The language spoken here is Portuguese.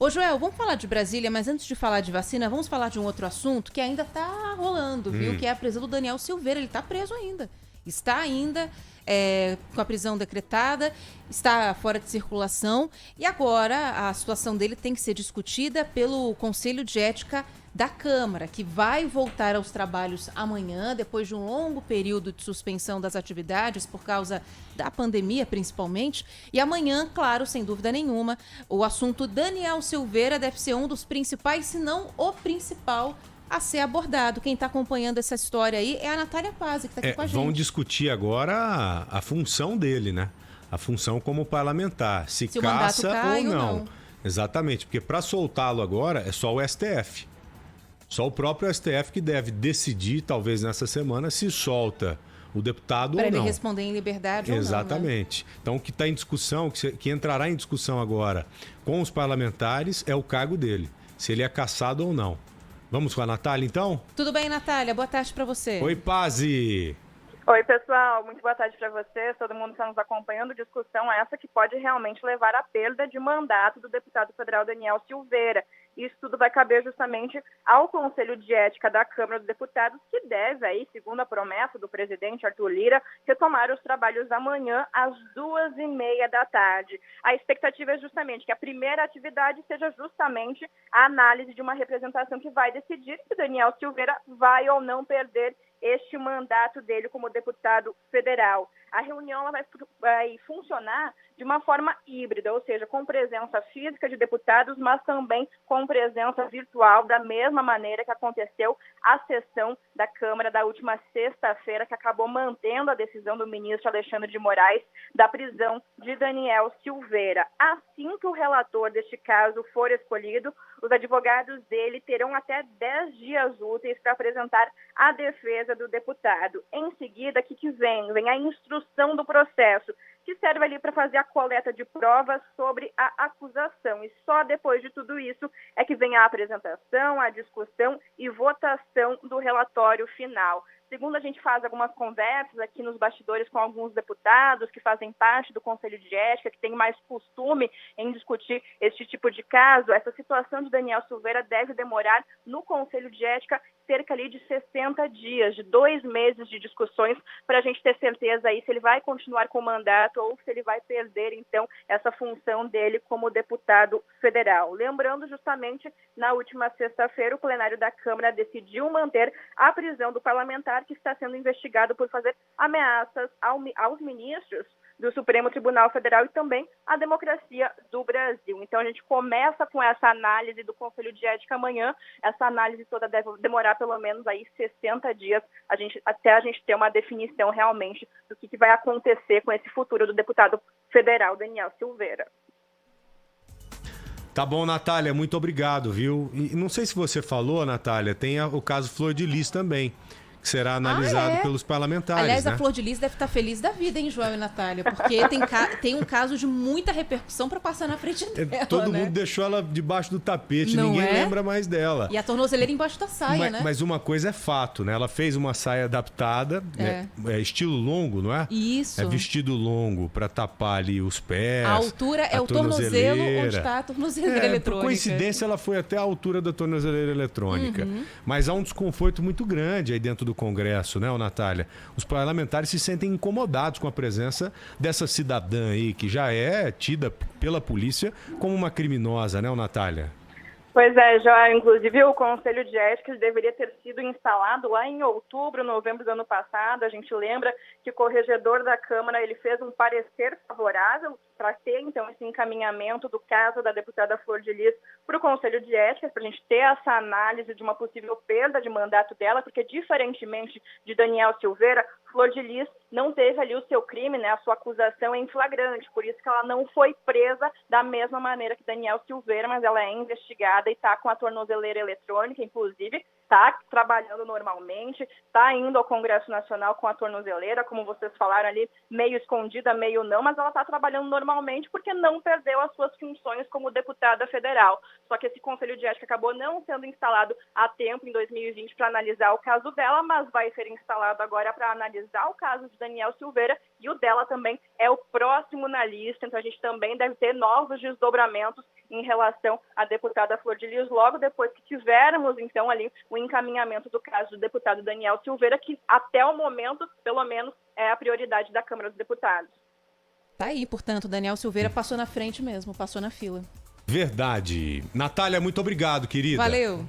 Ô, Joel, vamos falar de Brasília, mas antes de falar de vacina, vamos falar de um outro assunto que ainda tá rolando, viu? Que é a prisão do Daniel Silveira. Ele tá preso ainda. Está ainda com a prisão decretada, está fora de circulação e agora a situação dele tem que ser discutida pelo Conselho de Ética da Câmara, que vai voltar aos trabalhos amanhã, depois de um longo período de suspensão das atividades por causa da pandemia, principalmente. E amanhã, claro, sem dúvida nenhuma, o assunto Daniel Silveira deve ser um dos principais, se não o principal, a ser abordado. Quem está acompanhando essa história aí é a Natália Pazzi, que está aqui com a gente. Vão discutir agora a função dele, né? A função como parlamentar, se caça ou não. Exatamente, porque para soltá-lo agora é só o STF. Só o próprio STF que deve decidir, talvez nessa semana, se solta o deputado ou não. Para ele responder em liberdade ou não. Exatamente. Então, o que está em discussão, que entrará em discussão agora com os parlamentares, é o cargo dele. Se ele é cassado ou não. Vamos com a Natália, então? Tudo bem, Natália? Boa tarde para você. Oi, Pazzi. Oi, pessoal. Muito boa tarde para vocês. Todo mundo está nos acompanhando. Discussão essa que pode realmente levar à perda de mandato do deputado federal Daniel Silveira. Isso tudo vai caber justamente ao Conselho de Ética da Câmara dos Deputados, que deve, aí, segundo a promessa do presidente Arthur Lira, retomar os trabalhos amanhã às 14h30 da tarde. A expectativa é justamente que a primeira atividade seja justamente a análise de uma representação que vai decidir se Daniel Silveira vai ou não perder este mandato dele como deputado federal. A reunião ela vai funcionar de uma forma híbrida, ou seja, com presença física de deputados, mas também com presença virtual, da mesma maneira que aconteceu a sessão da Câmara da última sexta-feira, que acabou mantendo a decisão do ministro Alexandre de Moraes da prisão de Daniel Silveira. Assim que o relator deste caso for escolhido, os advogados dele terão até 10 dias úteis para apresentar a defesa do deputado. Em seguida, o que vem? Vem a instrução do processo, que serve ali para fazer a coleta de provas sobre a acusação. E só depois de tudo isso é que vem a apresentação, a discussão e votação do relatório final. Segundo a gente faz algumas conversas aqui nos bastidores com alguns deputados que fazem parte do Conselho de Ética, que tem mais costume em discutir este tipo de caso, essa situação de Daniel Silveira deve demorar no Conselho de Ética cerca ali de 60 dias, de 2 meses de discussões, para a gente ter certeza aí se ele vai continuar com o mandato ou se ele vai perder, então, essa função dele como deputado federal. Lembrando, justamente, na última sexta-feira, o plenário da Câmara decidiu manter a prisão do parlamentar que está sendo investigado por fazer ameaças aos ministros do Supremo Tribunal Federal e também à democracia do Brasil. Então, a gente começa com essa análise do Conselho de Ética amanhã. Essa análise toda deve demorar pelo menos aí 60 dias até a gente ter uma definição realmente do que vai acontecer com esse futuro do deputado federal Daniel Silveira. Tá bom, Natália, muito obrigado, viu? E não sei se você falou, Natália, tem o caso Flor de Lis também, que será analisado pelos parlamentares. Aliás, né? A Flor de Lis deve estar feliz da vida, hein, Joel e Natália? Porque tem um caso de muita repercussão para passar na frente dela, Todo mundo deixou ela debaixo do tapete, não ninguém lembra mais dela. E a tornozeleira embaixo da saia, né? Mas uma coisa é fato, né? Ela fez uma saia adaptada, estilo longo, não é? Isso. É vestido longo para tapar ali os pés. A altura é o tornozelo onde está a tornozeleira eletrônica. Por coincidência, ela foi até a altura da tornozeleira eletrônica. Mas há um desconforto muito grande aí dentro do Congresso, né, Natália? Os parlamentares se sentem incomodados com a presença dessa cidadã aí, que já é tida pela polícia como uma criminosa, né, Natália? Pois é, já inclusive o Conselho de Ética deveria ter sido instalado lá em outubro, novembro do ano passado. A gente lembra que o corregedor da Câmara ele fez um parecer favorável para ter, então, esse encaminhamento do caso da deputada Flor de Lis para o Conselho de Ética, para a gente ter essa análise de uma possível perda de mandato dela, porque, diferentemente de Daniel Silveira, Flor de Lis não teve ali o seu crime, né, a sua acusação em flagrante, por isso que ela não foi presa da mesma maneira que Daniel Silveira, mas ela é investigada e está com a tornozeleira eletrônica, inclusive, está trabalhando normalmente, está indo ao Congresso Nacional com a tornozeleira, como vocês falaram ali, meio escondida, meio não, mas ela está trabalhando normalmente porque não perdeu as suas funções como deputada federal. Só que esse Conselho de Ética acabou não sendo instalado a tempo em 2020 para analisar o caso dela, mas vai ser instalado agora para analisar o caso de Daniel Silveira e o dela também é o próximo na lista, então a gente também deve ter novos desdobramentos em relação à deputada Flor de Lis, logo depois que tivermos, então, ali o encaminhamento do caso do deputado Daniel Silveira, que até o momento, pelo menos, é a prioridade da Câmara dos Deputados. Tá aí, portanto, Daniel Silveira passou na frente mesmo, passou na fila. Verdade. Natália, muito obrigado, querida. Valeu.